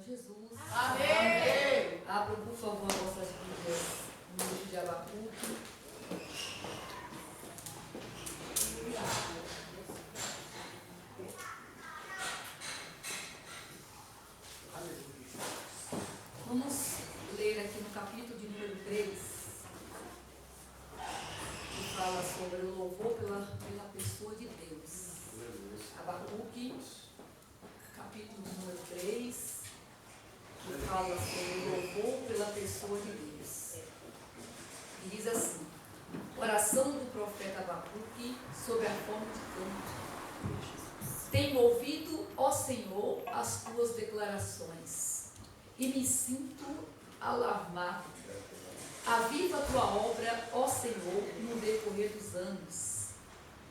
Jesus. Amém. Abram, por favor, vossas Bíblias no livro de Abacuque. Vamos ler aqui no capítulo de número 3, que fala sobre o louvor pela pessoa de Deus. Abacuque, capítulo número 3, que fala sobre o louvor pela pessoa de Deus. E diz assim: oração do profeta Abacuque sobre a forma de canto. Tenho ouvido, ó Senhor, as tuas declarações, e me sinto alarmado. Aviva a tua obra, ó Senhor, no decorrer dos anos,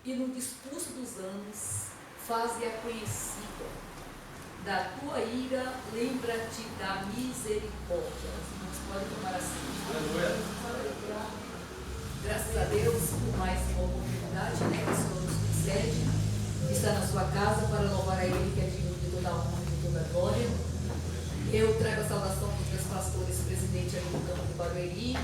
e no discurso dos anos, faze-a conhecida. Da tua ira, lembra-te da misericórdia. Os irmãos podem tomar assim. Graças a Deus por mais uma oportunidade, que o Senhor nos concede, de estar na sua casa para louvar a Ele, que é digno de toda a honra e de toda a glória. Eu trago a saudação dos meus pastores, presidente ali do campo de Barueri,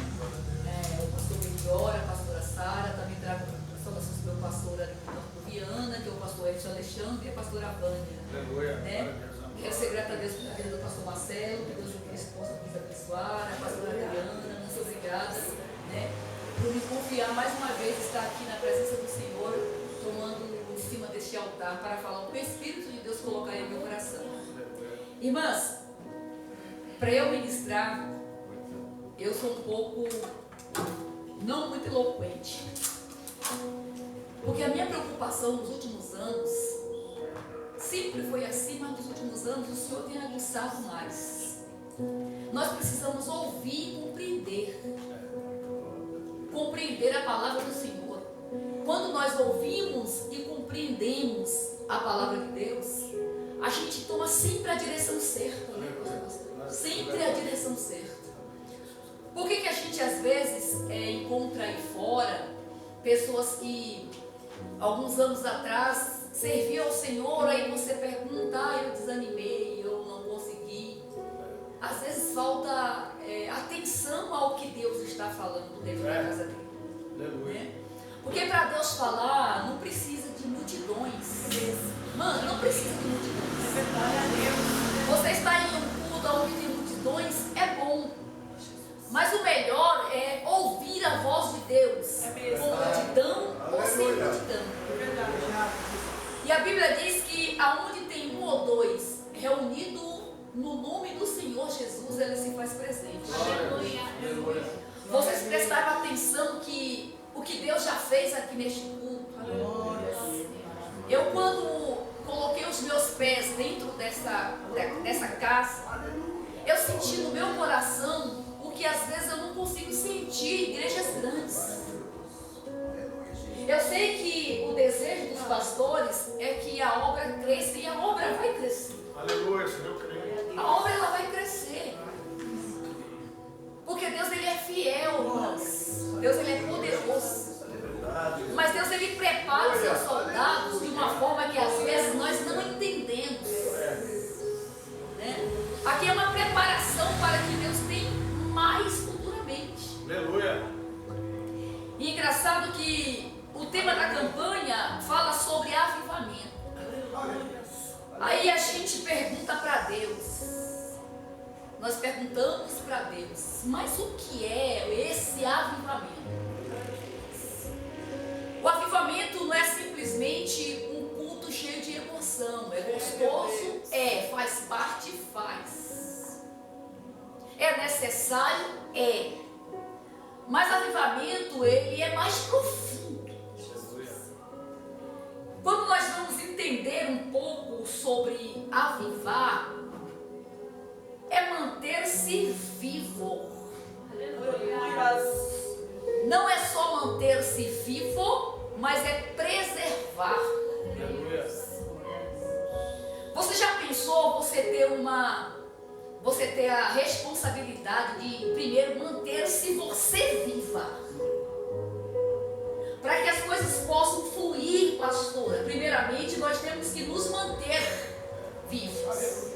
o pastor Benjora, a pastora Sara. Também trago a saudação do meu pastor ali do campo do Viana, que é o pastor Edson Alexandre, e a pastora Vânia. Quero ser grata a Deus pela vida do pastor Marcelo, que Deus Cristo possa nos abençoar, a pastora Adriana, muito obrigada, por me confiar mais uma vez estar aqui na presença do Senhor, tomando em cima deste altar para falar o que o Espírito de Deus colocar em meu coração. Irmãs, para eu ministrar, eu sou um pouco não muito eloquente, porque a minha preocupação nos últimos anos sempre foi assim, mas nos últimos anos o Senhor tem aguçado mais. Nós precisamos ouvir e compreender a palavra do Senhor. Quando nós ouvimos e compreendemos a palavra de Deus, a gente toma sempre a direção certa, né? Sempre a direção certa. Por que a gente às vezes encontra aí fora pessoas que alguns anos atrás serviam ao Senhor, aí você pergunta: eu desanimei, eu não consegui. Às vezes falta atenção ao que Deus está falando dentro da casa dele. Porque para Deus falar não precisa de multidões. Mano, não precisa de multidões. Você está em um culto onde tem multidões, é bom. Mas o melhor é ouvir a voz de Deus, com multidão ou sem multidão. E a Bíblia diz que aonde tem um ou dois reunido no nome do Senhor Jesus, Ele se faz presente. Aleluia. Vocês prestaram atenção que o que Deus já fez aqui neste culto? Eu, quando coloquei os meus pés dentro dessa casa, eu senti no meu coração o que às vezes eu não consigo sentir em igrejas grandes. Eu sei que o desejo dos pastores é que a obra cresça, e a obra vai crescer. Aleluia, Senhor, eu creio. A obra ela vai crescer. Porque Deus ele é fiel, irmãs. Deus ele é poderoso. Mas Deus ele prepara os seus soldados de uma forma que às vezes nós não entendemos. Aqui é uma preparação para que Deus tenha mais futuramente. Aleluia. E engraçado que o tema da campanha fala sobre avivamento. Aí a gente pergunta para Deus. Nós perguntamos para Deus: mas o que é esse avivamento? O avivamento não é simplesmente um culto cheio de emoção. É gostoso? Faz parte? Faz. É necessário? É. Mas avivamento, ele é mais profundo. Quando nós vamos entender um pouco sobre avivar, é manter-se vivo. Não é só manter-se vivo, mas é preservar. Você já pensou você ter a responsabilidade de primeiro manter-se você viva? Para que as coisas possam fluir, pastora, primeiramente nós temos que nos manter vivos.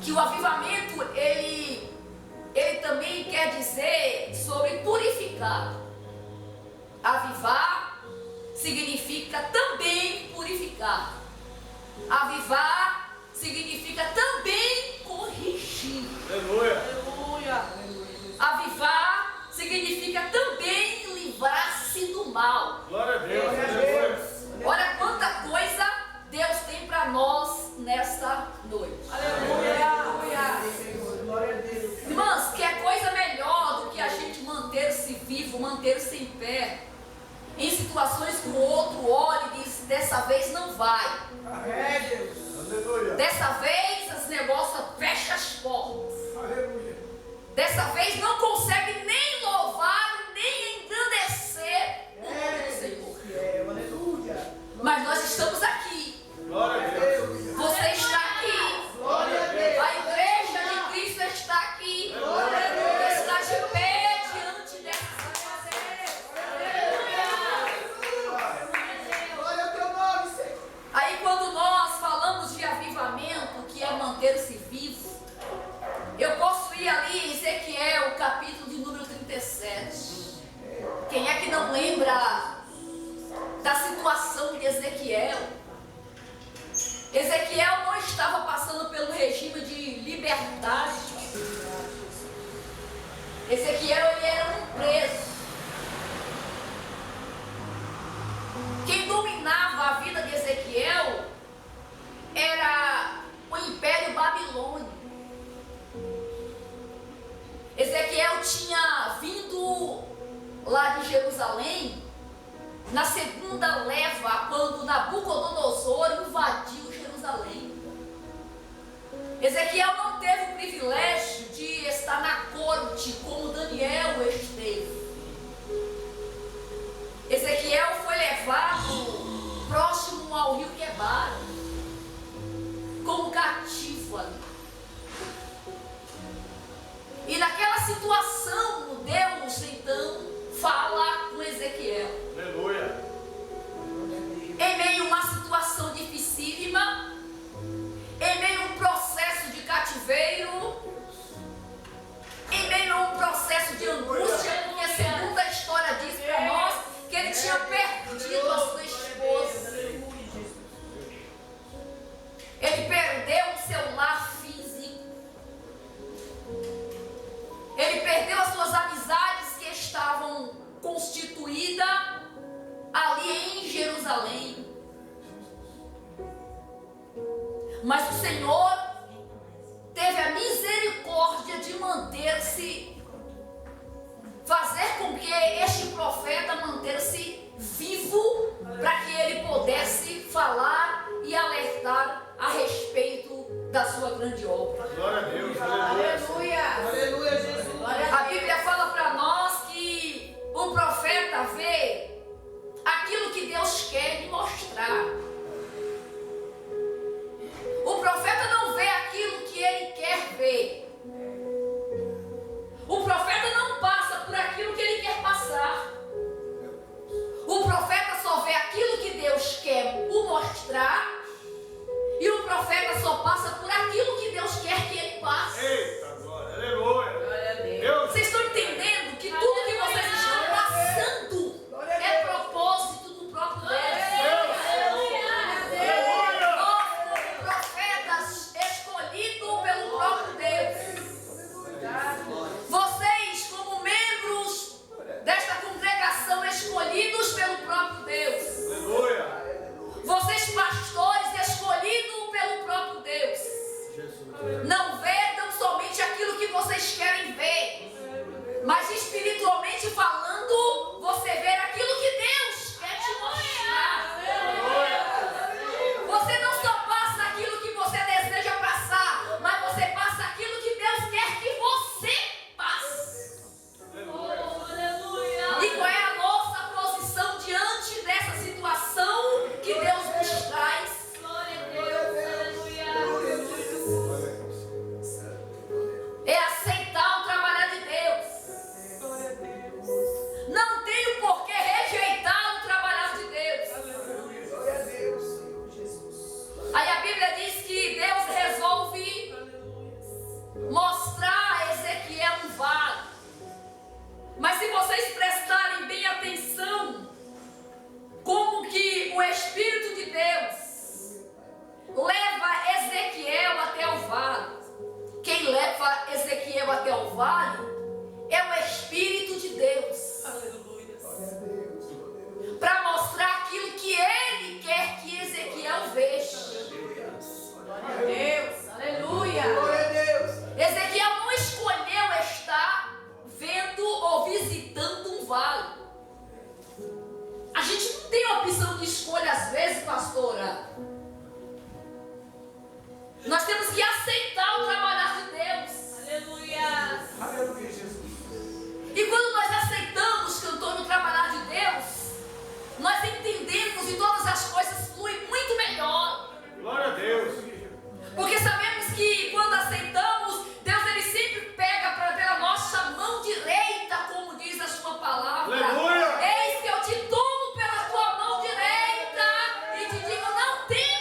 que o avivamento, ele também quer dizer sobre purificar. Avivar significa também purificar. Avivar significa também corrigir. Aleluia. Aleluia. Avivar significa também livrar-se do mal. Glória a Deus. Aleluia. Olha quanta coisa Deus tem para nós nesta noite. Aleluia. Glória a Deus. Irmãs, que coisa melhor do que a gente manter-se vivo, manter-se em pé, em situações que o outro olha e diz: dessa vez não vai. É Deus. Aleluia. Dessa vez os negócios fecham as portas. Aleluia. Dessa vez não consegue nem louvar, nem engrandecer o nome do Senhor. Aleluia. Mas nós estamos aqui. Glória a Deus. Você está aqui. Glória a Deus. A igreja de Cristo está aqui. Glória a Deus. Está de pé diante dessa Glória ao teu nome, Senhor. Aí quando nós falamos de avivamento, que é manter-se vivo, eu posso ir ali em Ezequiel, capítulo de número 37. Quem é que não lembra da situação de Ezequiel? Ezequiel não estava passando pelo regime de liberdade. Ezequiel, ele era um preso. Quem dominava a vida de Ezequiel era o Império Babilônico. Ezequiel tinha vindo lá de Jerusalém na segunda leva, quando Nabucodonosor invadiu Jerusalém. Ezequiel não teve o privilégio de estar na corte como Daniel esteve. Ezequiel foi levado próximo ao rio Quebar, como cativo ali. E naquela situação, Deus então fala com Ezequiel. Aleluia. Em meio a uma situação dificílima, em meio a um processo de cativeiro, em meio a um processo de angústia, porque segundo a história diz para nós que ele tinha perdido a sua esposa. Ele perdeu o seu lar físico. Ele perdeu as suas amizades que estavam constituídas ali em Jerusalém. Mas o Senhor teve a misericórdia de manter-se, fazer com que este profeta manter-se vivo, para que ele pudesse falar e alertar a respeito da sua grande obra. Glória a Deus. Aleluia. Aleluia, Jesus. A Bíblia fala para nós que o profeta vê aquilo que Deus quer lhe mostrar. O profeta não vê aquilo que ele quer ver. O profeta não passa por aquilo que ele quer passar. O profeta só vê aquilo que Deus quer o mostrar. E o profeta só passa por aquilo que Deus quer que ele passe. Eita, glória. Aleluia. Deus. Vocês estão entendendo que tudo que vocês estão passando é propósito do próprio Deus. opção de escolha às vezes, pastora. Nós temos que aceitar o trabalhar de Deus. Aleluia. Aleluia, Jesus. E quando nós aceitamos, cantor, o trabalhar de Deus, nós entendemos e todas as coisas fluem muito melhor. Glória a Deus. Porque sabemos que quando aceitamos, Deus ele sempre pega pela nossa mão direita, como diz a sua palavra. Aleluia. Eis que eu te tomo pela tua mão direita e te digo, não temas.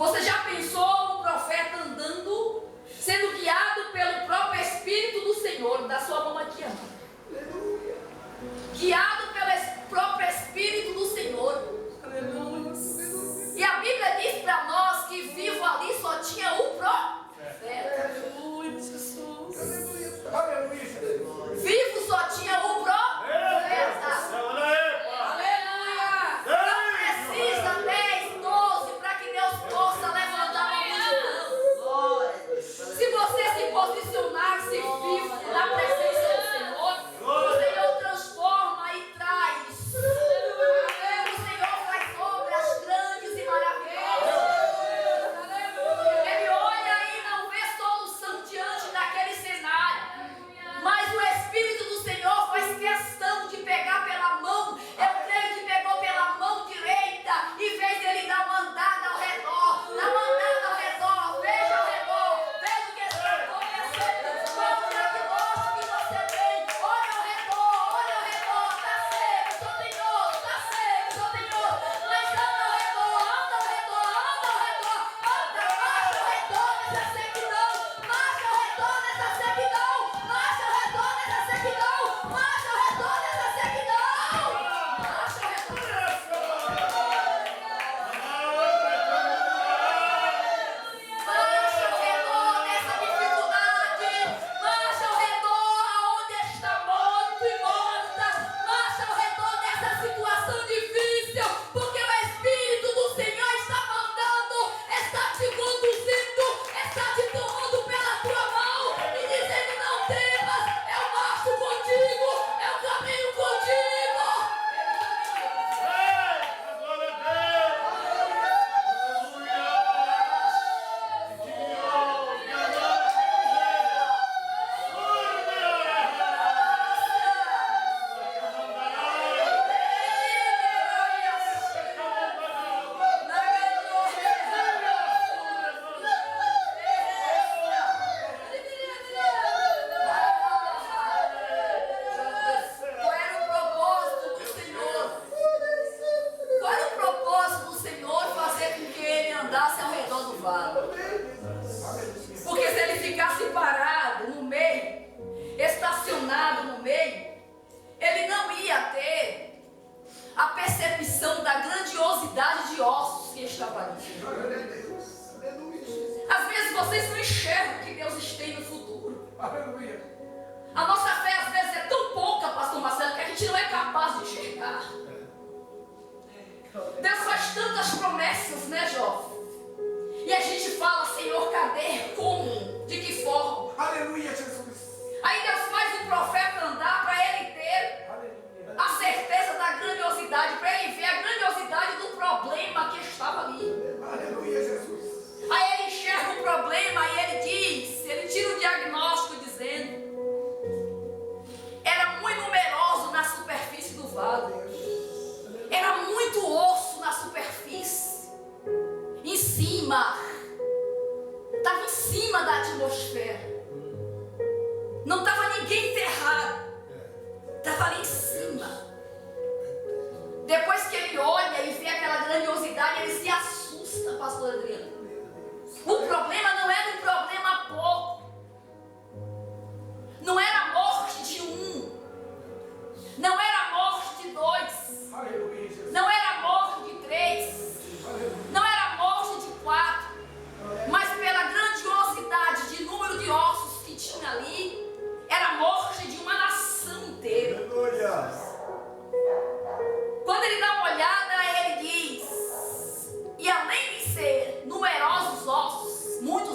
Você já pensou um profeta andando, sendo guiado pelo próprio Espírito do Senhor, da sua mão aqui, Aleluia. guiado pelo próprio Espírito do Senhor. E a Bíblia diz para nós que vivo ali só tinha o profeta. Aleluia, Jesus. Aleluia, Jesus. Vivo só tinha o profeta. Aleluia. Não precisa 10, 12 para que Deus possa levantar uma multidão. Se você se posicionar-se vivo na presença do Senhor, o Senhor transforma e traz. O Senhor faz obras grandes e maravilhosas. Ele olha e não vê solução diante daquele cenário. Mas o Espírito do Senhor faz questão de pegar pela mão. Eu creio que pegou pela mão direita e fez ele dar uma andada ao redor. Dá uma andada ao redor. Veja ao redor. Veja o que está acontecendo. Qual o diagnóstico que você tem? Olha ao redor. Está seco, só tem osso. Está seco, só tem osso. Mas anda ao redor, anda ao redor, anda ao redor. Anda, marcha ao redor dessa sequidão. Marcha ao redor dessa sequidão. Marcha ao redor dessa sequidão. Marcha ao redor dessa sequidão. Marcha ao redor dessa Marcha ao redor dessa dificuldade. Marcha ao redor aonde está morto e morta. Marcha ao redor dessa situação difícil. Porque o Espírito do Senhor está mandando, está te conduzindo, está te tomando pela tua mão e dizendo: não temas, eu marcho contigo, eu caminho contigo. Qual era o propósito do Senhor? Qual era o propósito do Senhor fazer com que ele andasse ao redor do vale? Porque se ele ficasse parado no meio, estacionado no meio, ele não ia ter a percepção da grandiosidade de ossos que estava ali. Às vezes vocês não enxergam o que Deus tem no futuro. Aleluia. A nossa fé às vezes é tão pouca, pastor Marcelo, que a gente não é capaz de enxergar. Deus faz tantas promessas, né, jovem? E a gente fala: Senhor, cadê? Como? De que forma? Aleluia, Jesus. Aí Deus faz o profeta andar para ele ter Aleluia. a certeza da grandiosidade, para ele ver a grandiosidade do problema que estava ali. Aleluia, Jesus. Aí ele enxerga o problema e ele diz, ele tira o diagnóstico dizendo: era muito numeroso na superfície do vale, era muito osso na superfície, em cima, estava em cima da atmosfera, não estava ninguém enterrado, estava ali em cima. Depois que ele olha e vê aquela grandiosidade, ele se assusta, pastor Adriano. O problema não era um problema pouco. Não era a morte de um. Não era a morte de dois. Aleluia, Jesus. Não era a morte de três. Não era a morte de 4. Mas pela grandiosidade de número de ossos que tinha ali, era a morte de uma nação inteira. Aleluia. Quando ele dá uma olhada, ele diz: e além de ser numerosos ossos, muitos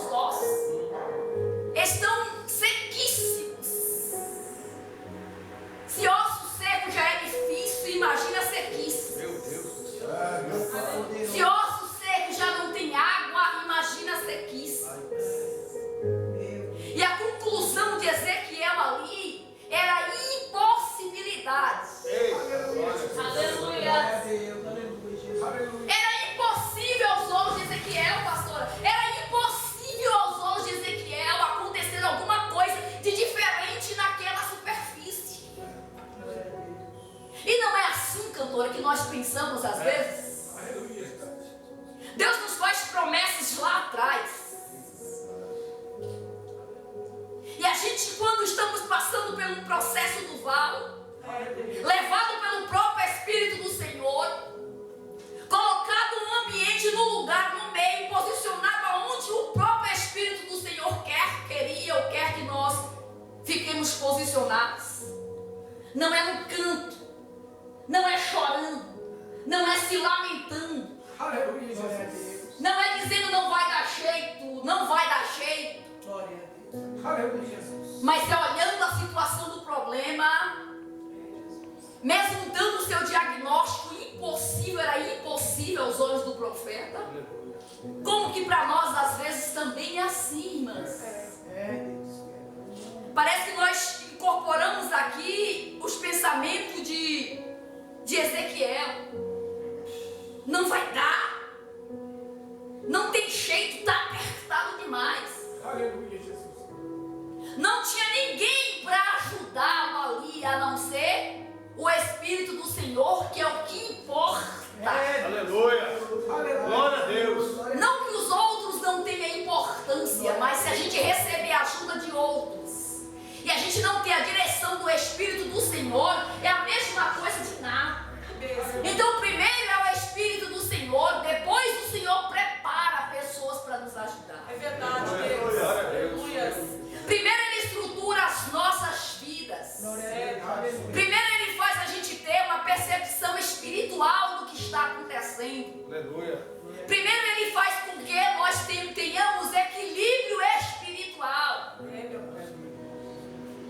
pelo processo do valo, levado pelo próprio Espírito do Senhor, colocado no ambiente, no lugar, no meio, posicionado aonde o próprio Espírito do Senhor queria ou quer que nós fiquemos posicionados. Não é no canto, não é chorando, não é se lamentando, Aleluia, Jesus. não é dizendo não vai dar jeito, não vai dar jeito, Glória a Deus. Aleluia, Jesus. mas é olhando a situação do problema, mesmo dando o seu diagnóstico impossível, era impossível aos olhos do profeta. Como que para nós às vezes também é assim, irmãs. Parece que nós incorporamos aqui os pensamentos de Ezequiel. Não vai dar, não tem jeito, está apertado demais. Aleluia, Jesus. Não tinha ninguém para ajudá-lo ali, a não ser o Espírito do Senhor, que é o que importa. Aleluia. Glória a Deus. Não que os outros não tenham importância, mas se a gente receber a ajuda de outros e a gente não ter a direção do Espírito do Senhor, é a mesma coisa de nada. Então, primeiro é o Espírito do Senhor, depois o Senhor prepara pessoas para nos ajudar. É verdade, Glória Deus. a Deus. Aleluia. Primeiro Ele estrutura as nossas vidas. Primeiro Ele faz a gente ter uma percepção espiritual do que está acontecendo. Aleluia. Primeiro Ele faz com que nós tenhamos equilíbrio espiritual.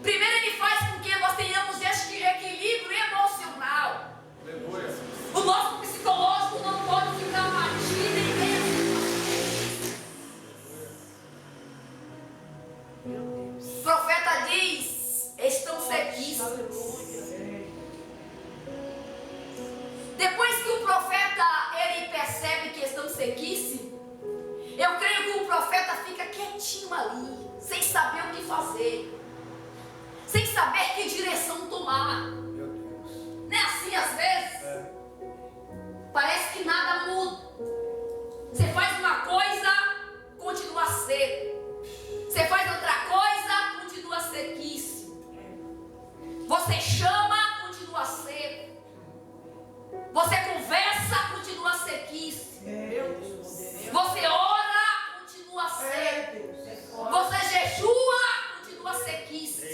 Primeiro Ele faz com que nós tenhamos este equilíbrio emocional. Aleluia. O nosso psicológico não pode ficar batido em Deus. O profeta diz: estão sequíssimos. Depois que o profeta ele percebe que estão sequíssimos, eu creio que o profeta fica quietinho ali, sem saber o que fazer, sem saber que direção tomar. Meu Deus. Não é assim às vezes? Parece que nada muda. Você faz uma coisa, continua seco. Você faz outra coisa, continua sequíssimo. Você chama, continua seco. Você conversa, continua sequíssimo. Você ora, continua seco. Você jejua, continua sequíssimo.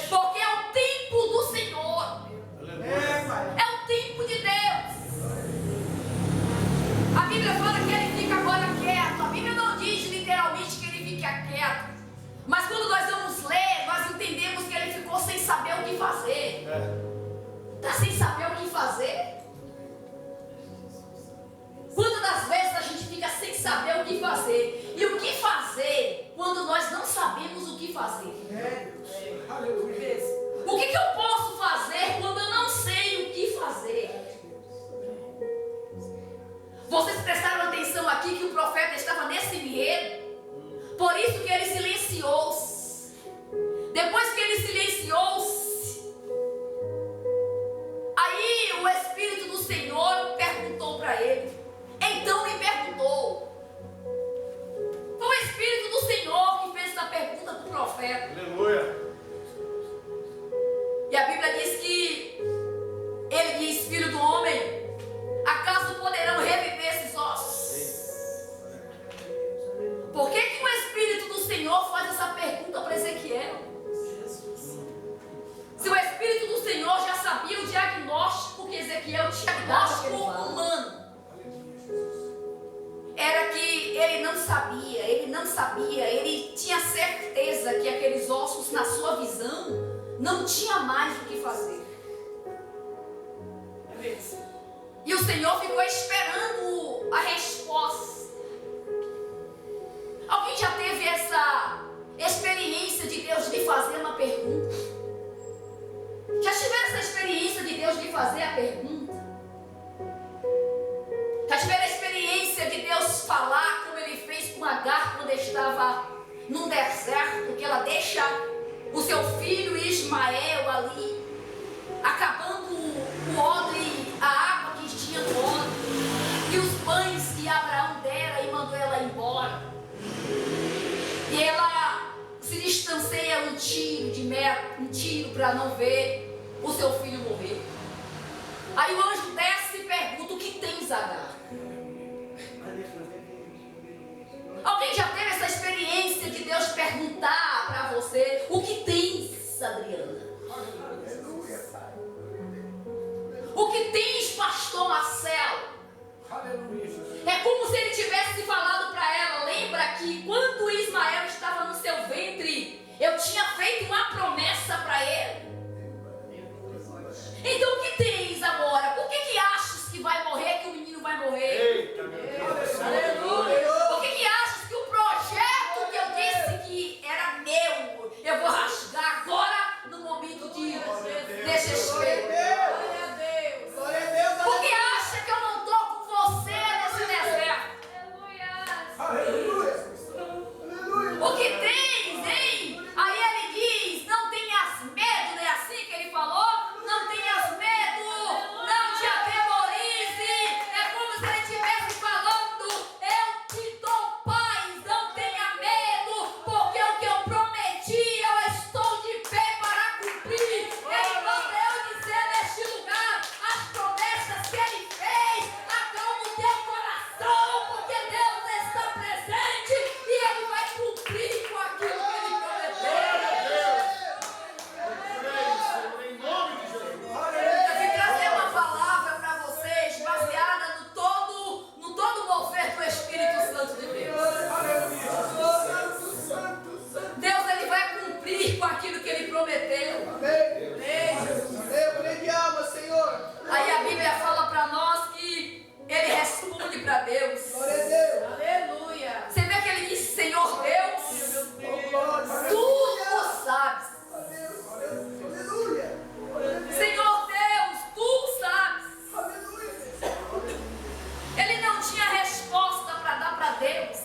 Porque é o tempo do Senhor. É o tempo de Deus. A Bíblia fala que Ele fica agora quieto. A Bíblia não diz literalmente que Ele fica quieto. Mas quando nós vamos ler, nós entendemos que Ele ficou sem saber o que fazer. Está sem saber o que fazer? Quantas das vezes a gente fica sem saber o que fazer? E o que fazer quando nós não sabemos o que fazer? O que eu posso fazer quando eu não sei o que fazer? Vocês prestaram atenção aqui que o profeta estava nesse enredo? Por isso que ele silenciou-se. Depois que ele silenciou-se, aí o Espírito do Senhor perguntou para ele. Então me perguntou. Foi o Espírito do Senhor que fez essa pergunta para o profeta. Aleluia. E a Bíblia diz que ele diz: filho do homem, acaso poderão reviver esses ossos? Por que que o Espírito do Senhor faz essa pergunta para Ezequiel? Se o Espírito do Senhor já sabia o diagnóstico que Ezequiel tinha, diagnóstico humano, era que ele não sabia, ele tinha certeza que aqueles ossos, na sua visão, não tinha mais o que fazer. E o Senhor ficou esperando a resposta. Alguém já teve essa experiência de Deus de fazer uma pergunta? Já tiveram essa experiência de Deus de fazer a pergunta? Já tiveram a experiência de Deus falar como Ele fez com Agar quando estava num deserto, que ela deixa o seu filho Ismael ali, acabando o odre, a água que tinha no odre, e os pães que Abraão deu para não ver o seu filho morrer. Aí o anjo desce e pergunta: o que tens, Agar? Alguém já teve essa experiência de Deus perguntar para você: o que tens, Adriana? O que tens, pastor Marcelo? É como se ele tivesse falado para ela: lembra que quando Ismael estava no seu ventre, eu tinha feito uma promessa para ele. Então o que tens agora? Por que achas que vai morrer, que o menino vai morrer? Eita, meu Deus. Aleluia. Por que achas que o projeto que eu disse que era meu, eu vou rasgar agora no momento de desespero? Por que acha que eu não estou com você nesse deserto? O que tens, hein? Aí ele diz: não tenhas medo, não é assim que ele falou? Não tenhas medo, não te atemorize. É como se ele estivesse falando: eu te dou paz, não tenha medo, porque o que eu prometi eu estou de pé para cumprir. Ele mandou dizer neste lugar as promessas que ele fez. Acalma o teu coração, porque Deus está presente e ele vai cumprir com aquilo que ele prometeu. Em nome de Jesus. Eu vim trazer uma palavra para vocês baseada no todo mover do Espírito Santo de Deus. Deus, ele vai cumprir com aquilo que ele prometeu. Aí a Bíblia fala para nós que ele responde para Deus. Aleluia. Você vê que ele diz: Senhor Deus, tu sabes. Senhor Deus, tu sabes. Ele não tinha resposta para dar para Deus.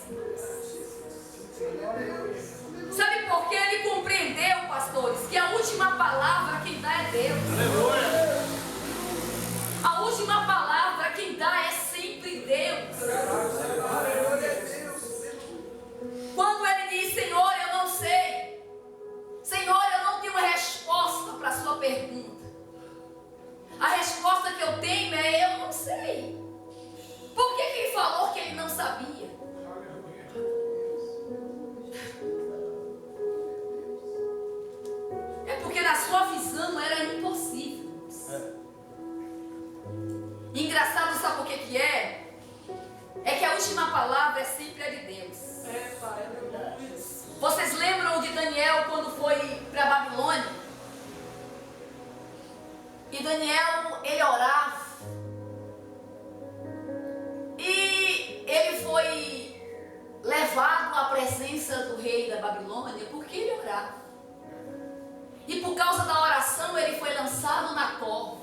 Sabe por que ele compreendeu, pastores, que a última palavra quem dá é Deus. Aleluia. A última palavra quem dá é sempre Deus. Quando ele diz: Senhor, eu não sei. Senhor, eu não tenho resposta para a sua pergunta. A resposta que eu tenho é: eu não sei. Por que ele falou que ele não sabia? É porque na sua visão era impossível. Engraçado, sabe o que é? É que a última palavra é sempre a de Deus. Vocês lembram de Daniel quando foi para a Babilônia? E Daniel, ele orava. E ele foi levado à presença do rei da Babilônia porque ele orava. E por causa da oração ele foi lançado na cova.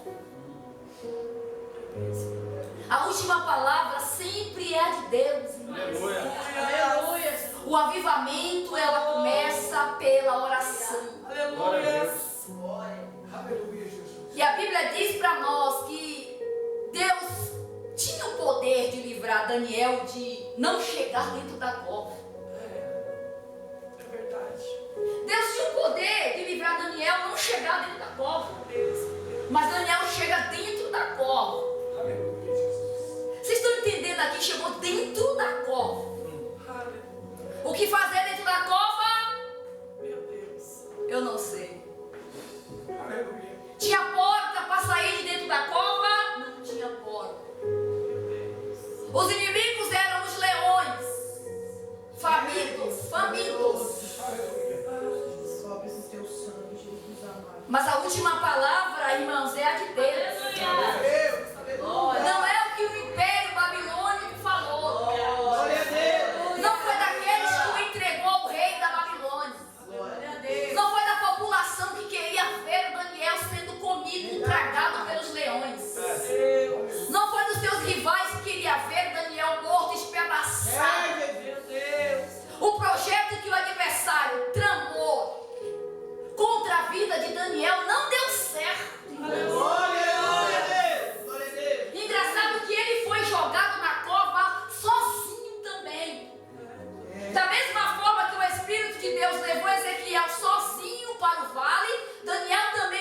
A última palavra sempre é a de Deus. Aleluia. O avivamento, ela começa pela oração. Aleluia. E a Bíblia diz para nós que Deus tinha o poder de livrar Daniel de não chegar dentro da cova. Deus tinha o poder de livrar Daniel não chegar dentro da cova. Mas Daniel chega dentro da cova. Vocês estão entendendo aqui? Chegou dentro da cova. O que fazer dentro da cova? Eu não sei. Tinha porta para sair de dentro da cova? Não tinha porta. Os inimigos eram os leões. Famintos. Mas a última palavra, irmãos, é a de Deus. Não é o que o Império Babilônico falou. Não foi daqueles que o entregou ao rei da Babilônia. Não foi da população que queria ver Daniel sendo comido, tragado pelos leões. Não foi dos seus rivais que queria ver Daniel morto, espedaçado. O projeto que o adversário tramou contra a vida de Daniel não deu certo. Engraçado que ele foi jogado na cova sozinho também. Da mesma forma que o Espírito de Deus levou Ezequiel sozinho para o vale, Daniel também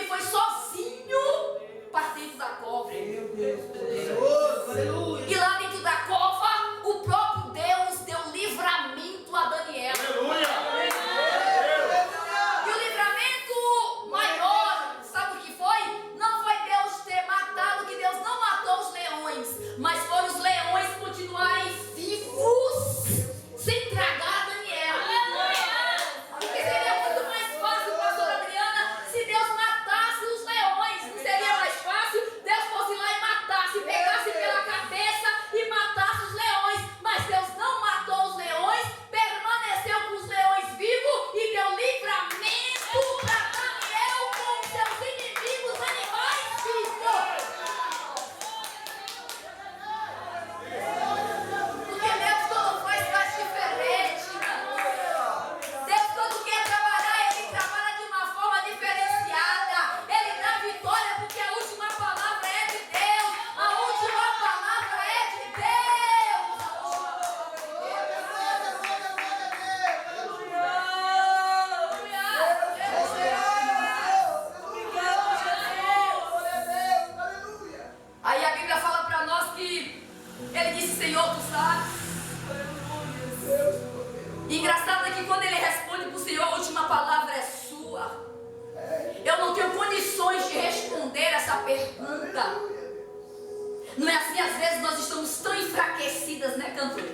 tão enfraquecidas, né, cantor?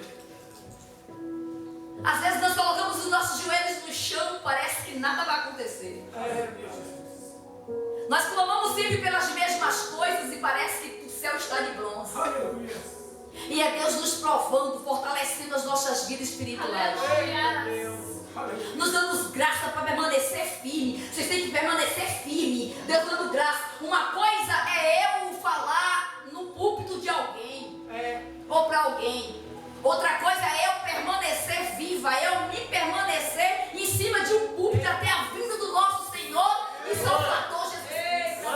Às vezes nós colocamos os nossos joelhos no chão, parece que nada vai acontecer. Nós clamamos sempre pelas mesmas coisas e parece que o céu está de bronze. Aleluia. E é Deus nos provando, fortalecendo as nossas vidas espirituais. Nos dando graça para permanecer firme. Vocês têm que permanecer firme. Deus dando graça. Uma coisa é eu falar no púlpito de alguém. Ou para alguém. Outra coisa é eu permanecer viva. Eu me permanecer em cima de um púlpito até a vinda do nosso Senhor e Salvador Jesus Cristo.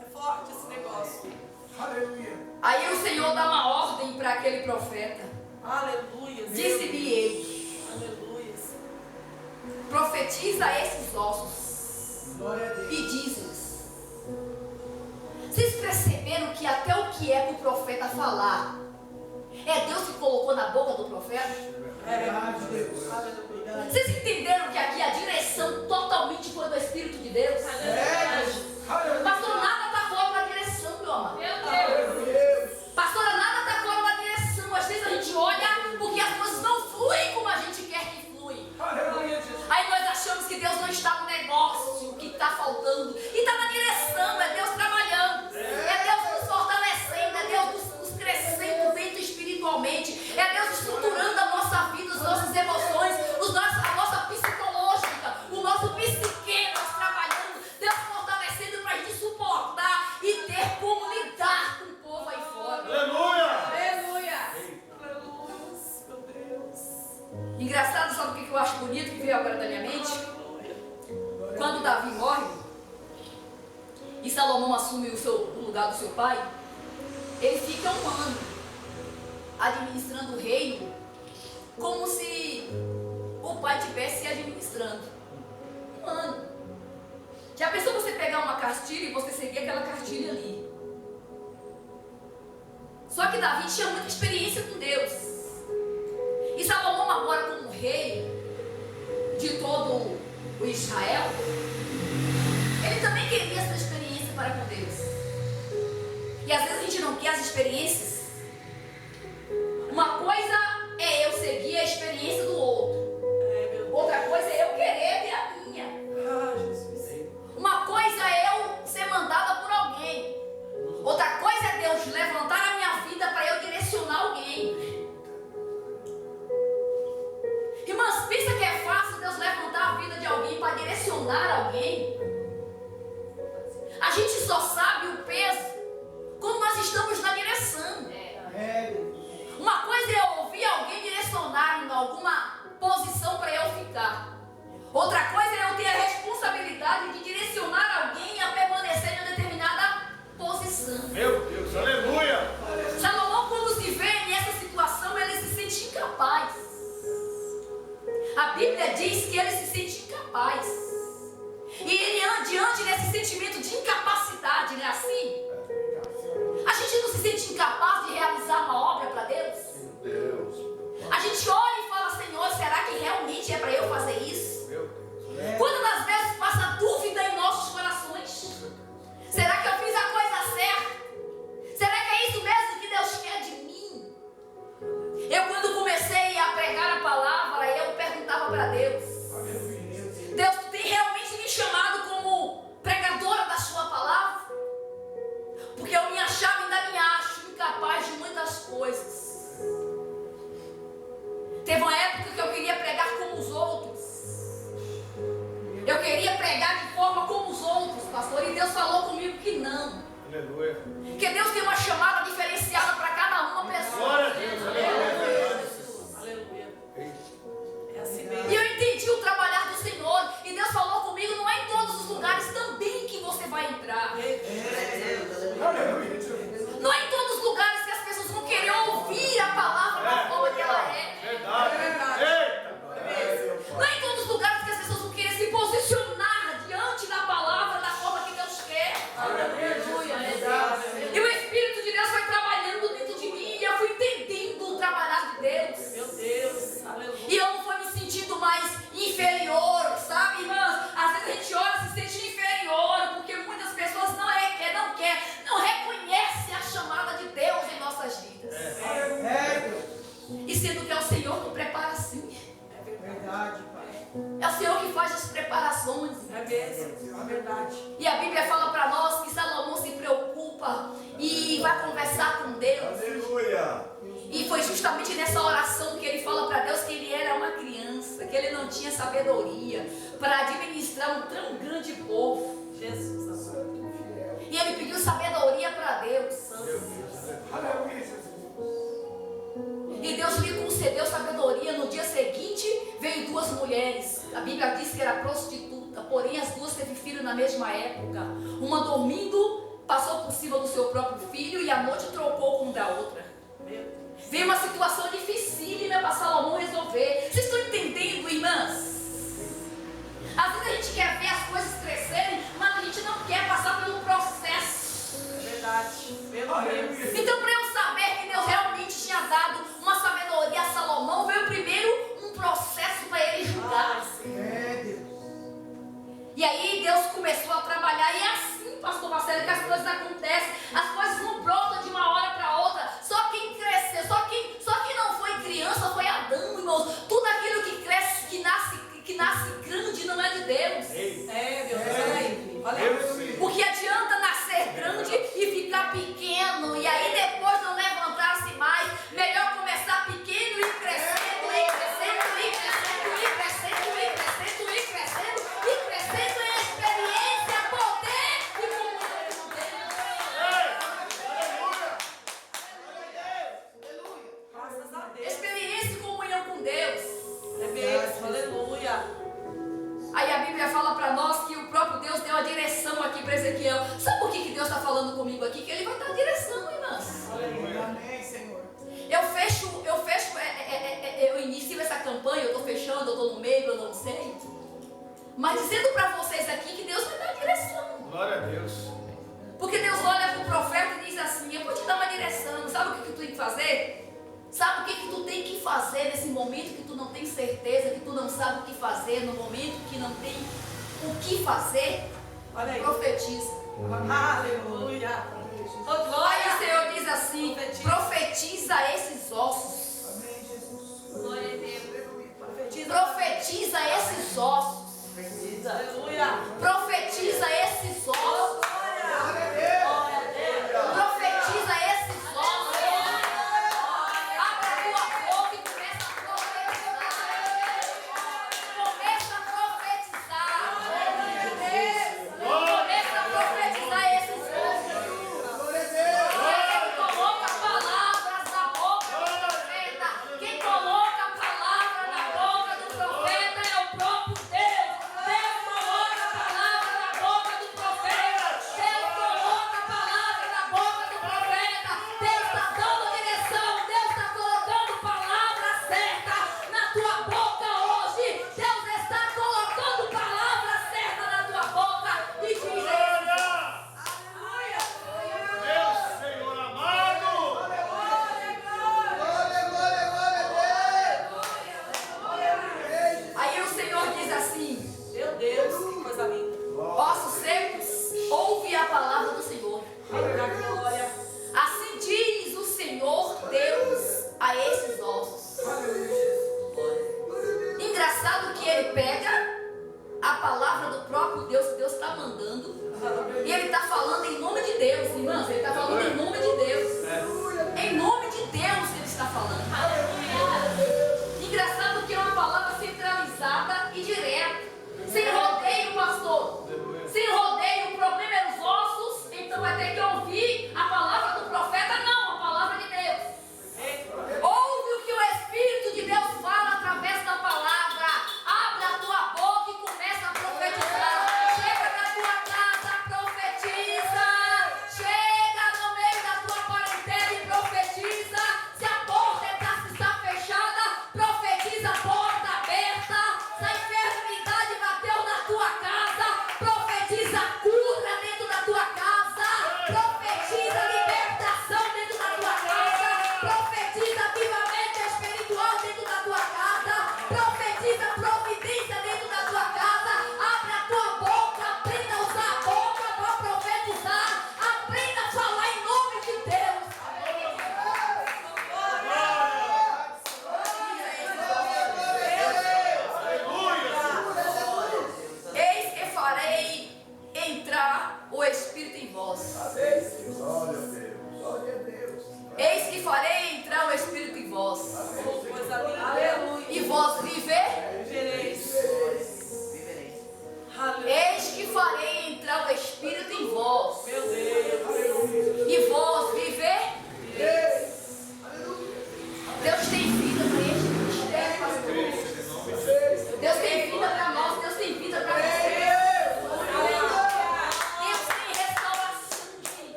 É forte esse negócio. Aleluia. Aí o Senhor dá uma ordem para aquele profeta. Aleluia. Disse-lhe ele: Aleluia. profetiza a esses ossos Glória a Deus. e diz-lhes. Vocês perceberam que até o que é para o profeta falar é Deus que colocou na boca do profeta? Verdade, Deus. Aleluia. Vocês entenderam que aqui a direção totalmente foi do Espírito de Deus? Aleluia. Pastor, nada está fora da direção, meu amado. Deus. Pastora, nada está fora da direção. Às vezes a gente olha porque as coisas não fluem como a gente quer que flui. Aleluia, Jesus. Aí nós achamos que Deus não está no negócio, que está faltando. E está na direção, é Deus trabalhando. É Deus nos fortalecendo, é Deus nos crescendo dentro espiritualmente. É Deus estruturando a nossa vida, as nossas emoções, a nossa psicológica, o nosso psique, nós trabalhando. Deus fortalecendo para a gente suportar e ter como lidar com o povo aí fora. Aleluia. Aleluia. Aleluia. Meu Deus. Engraçado, sabe o que eu acho bonito que veio agora da minha mente? Quando Davi morre e Salomão assume o lugar do seu pai, ele fica um ano administrando o reino como se o pai estivesse administrando. Um ano. Já pensou você pegar uma cartilha e você seguir aquela cartilha ali? Só que Davi tinha muita experiência com Deus. E Salomão agora como rei de todo o Israel, ele também queria essa experiência para com Deus. E às vezes a gente não quer as experiências. Uma coisa é eu seguir a experiência do outro. Outra coisa é eu querer ter a minha. Jesus. Uma coisa é eu ser mandada por alguém. Outra coisa é Deus levantar a minha vida para eu direcionar alguém. Irmãs, pensa que é fácil Deus levantar a vida de alguém para direcionar alguém? A gente só sabe o peso quando nós estamos na direção. Uma coisa é eu ouvir alguém direcionar em alguma posição para eu ficar. Outra coisa é eu ter a responsabilidade de direcionar alguém a permanecer em uma determinada posição. Meu Deus. Aleluia. Salomão, quando se vê nessa situação, ele se sente incapaz. A Bíblia diz que ele se sente incapaz. E ele, diante desse sentimento de incapacidade, não é assim? A gente não se sente incapaz de realizar uma obra para Deus? A gente olha e fala: Senhor, será que realmente é para eu fazer isso? Quantas das vezes passa dúvida em nossos corações? Será que eu fiz a coisa certa? Será que é isso mesmo que Deus quer de mim? Eu, quando comecei a pregar a palavra, eu perguntava para Deus: Deus, tu tem realmente me chamado como pregadora da sua palavra? Porque eu me achava e ainda me acho incapaz de muitas coisas. Teve uma época que eu queria pregar como os outros. Eu queria pregar de forma como os outros, pastor. E Deus falou comigo que não. Aleluia. Que Deus tem uma chamada diferenciada para cada uma pessoa. Glória a Deus. Aleluia. Aleluia. É assim mesmo. E eu entendi o trabalhar do Senhor. E Deus falou comigo: não é em todos os lugares também que você vai entrar. Aleluia, Jesus. Não é em todos os lugares que as pessoas vão querer ouvir a palavra da forma que ela é. Verdade. Eita. Não é em todos os lugares que as pessoas vão querer se posicionar diante da palavra da forma que Deus quer. Aleluia. E o Espírito de Deus vai que é o Senhor que prepara sim. Verdade, Pai. É o Senhor que faz as preparações. É mesmo. É verdade. E a Bíblia fala para nós que Salomão se preocupa e vai conversar com Deus. Aleluia. E foi justamente nessa oração que ele fala para Deus que ele era uma criança, que ele não tinha sabedoria para administrar um tão grande povo. Jesus amado. E ele pediu sabedoria para Deus. Aleluia, Jesus. E Deus lhe concedeu sabedoria. No dia seguinte, veio duas mulheres. A Bíblia diz que era prostituta, porém as duas teve filho na mesma época. Uma dormindo, passou por cima do seu próprio filho e à noite trocou com a outra. Veio uma situação dificílima para Salomão resolver. Vocês estão entendendo, irmãs? Às vezes a gente quer ver as coisas crescerem, mas a gente não quer passar pelo processo. É verdade. Pelo Deus. Então, para eu saber que Deus realmente tinha dado uma sabedoria a Salomão, veio primeiro um processo para ele julgar. É, Deus. E aí Deus começou a trabalhar. E é assim, pastor Marcelo, que as coisas acontecem. As coisas não brotam de uma hora para outra. Só quem cresceu, só quem não foi criança foi Adão, irmãos. Tudo aquilo que cresce, que nasce grande não é de Deus. É, Deus. Olha aí. Olha aí. Porque adianta nascer grande e ficar pequeno, e aí depois não levantar-se mais. Melhor começar pequeno e crescendo, e crescendo, e crescendo, e crescendo, e crescendo, e crescendo, e crescendo em experiência, poder e comunhão com Deus. Graças a Deus. Experiência e comunhão com Deus. É mesmo. Aleluia. Aí a Bíblia fala para nós que o próprio Deus deu a direção aqui para Ezequiel. Sabe por que Deus está falando comigo aqui? Que Ele vai dar a direção, irmãs. Amém, Senhor. Eu inicio essa campanha, eu estou fechando, eu estou no meio, eu não sei. Mas dizendo para vocês aqui que Deus vai dar a direção. Glória a Deus. Porque Deus olha para o profeta e diz assim: eu vou te dar uma direção. Sabe o que tu tem que fazer? Sabe o que tu tem que fazer nesse momento que tu não tem certeza, que tu não sabe o que fazer, no momento que não tem o que fazer? Olha aí. Profetiza. Aleluia. Oh, Aí o glória. Senhor diz assim: profetiza esses ossos. Amém, Jesus. Glória a Deus. Profetiza. Profetiza esses ossos. Aleluia. Profetiza esses ossos. Glória a Deus. Profetiza esses ossos. Abra a tua boca e começa a profetizar. Começa a profetizar. Começa a profetizar esses ossos. E ele coloca palavras na boca do profeta.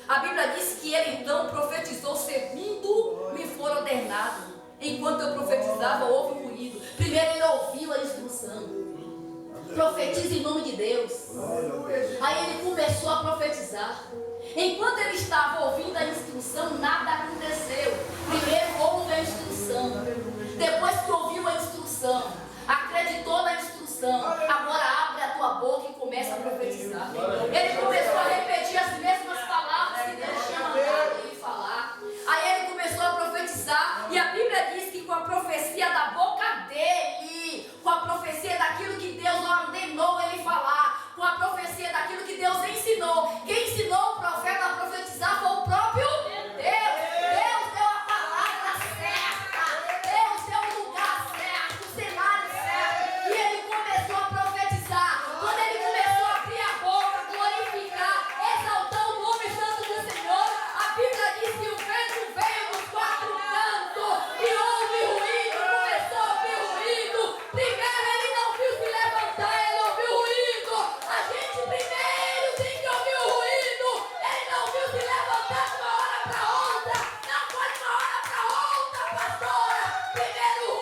A Bíblia diz que ele então profetizou segundo me for ordenado. Enquanto eu profetizava, houve um ruído. Primeiro ele ouviu a instrução. Profetiza em nome de Deus. Aí ele começou a profetizar. Enquanto ele estava ouvindo a instrução, nada aconteceu. Primeiro ouve a instrução. Depois que ouviu a instrução, acreditou na instrução, agora abre a tua boca e começa a profetizar. Ele começou a repetir as mesmas palavras que Deus tinha mandado ele falar. Aí ele começou a profetizar, e a Bíblia diz que com a profecia da boca dele, com a profecia daquilo que Deus ordenou ele falar, com a profecia daquilo que Deus ensinou, quem ensinou o profeta a profetizar foi o próprio Deus. Deus deu a palavra certa, Deus deu o lugar certo, o cenário certo, e ele começou a profetizar. Quando ele começou a abrir a boca, glorificar, exaltar o nome santo do Senhor, a Bíblia diz que o vento veio dos quatro cantos e houve ruído, começou a ouvir ruído. Primeiro ele não viu se levantar, ele ouviu ruído. A gente primeiro tem que ouvir o ruído. Ele não viu se levantar de uma hora para outra. Não foi de uma hora para outra, pastora. Primeiro o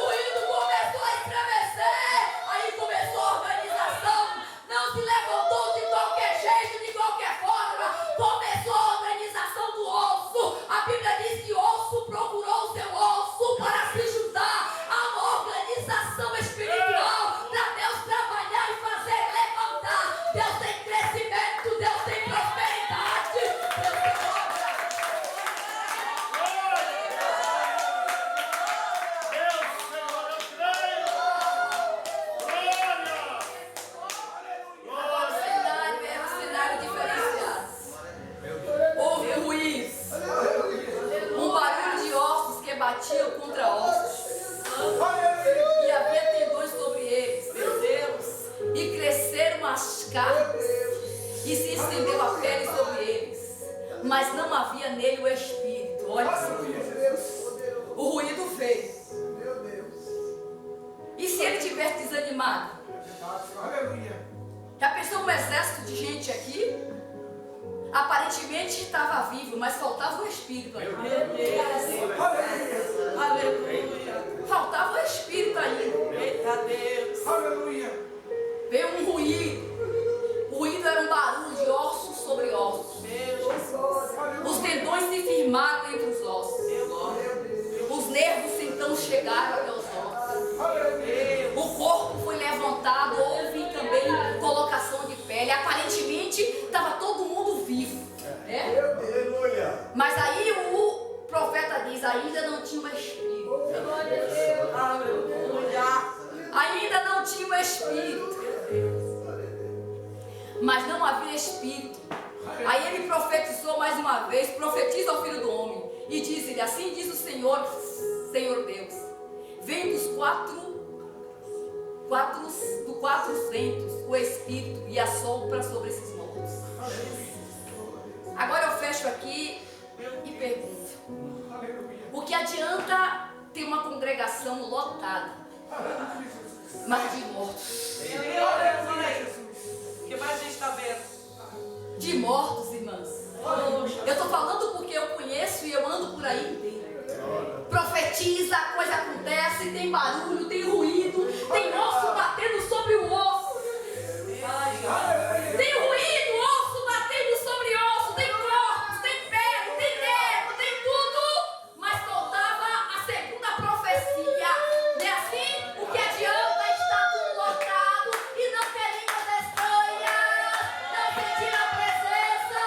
ruído começou a estremecer. Aí começou a organização. Não se levantou de qualquer jeito, de qualquer forma. Começou a organização do osso. A Bíblia diz que osso procurou o seu osso para se juntar a uma organização espiritual para Deus trabalhar e fazer levantar. Deus tem crescimento, Deus tem prosperidade, Deus tem obra. Deus, Senhor, eu creio. Agora o cenário é um cenário diferenciado. Houve ruído, um barulho de ossos que batiam contra ossos. E havia tendões sobre eles, meu Deus, e cresceram as carnes, e se estendeu a pele sobre eles, mas não havia nele o espírito. Olha só, o ruído veio. E se ele estiver desanimado? Já pensou um exército de gente aqui? Aparentemente estava vivo, mas faltava o espírito ainda. Aleluia. Faltava o espírito ainda. Eita Deus. Veio um ruído. O ruído era um barulho de ossos sobre ossos. Os tendões se firmaram entre os ossos. Os nervos então chegaram até os ossos. O corpo foi levantado. Houve também colocação de pele. Aparentemente estava todo mundo vivo. Né? Mas aí o profeta diz: ainda não tinha o espírito. Aleluia. Ainda não tinha o espírito. Mas não havia espírito. Aí ele profetizou mais uma vez. Profetiza ao filho do homem e diz-lhe: assim diz o Senhor, Senhor Deus, vem dos quatro ventos o espírito e assopra sobre esses mortos. Agora eu fecho aqui e pergunto: o que adianta ter uma congregação lotada, mas de mortos? O que mais a gente está vendo? De mortos, irmãs. Eu estou falando porque eu conheço e eu ando por aí. Profetiza, a coisa acontece, tem barulho, tem ruído, tem osso batendo sobre o osso. Tem ruído, osso batendo sobre osso, tem corpos, tem pele, tem nervo, tem tudo. Mas faltava a segunda profecia. Não é assim? O que adianta estar tudo lotado e não ter línguas estranhas, não sentir a presença,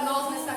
nós nessa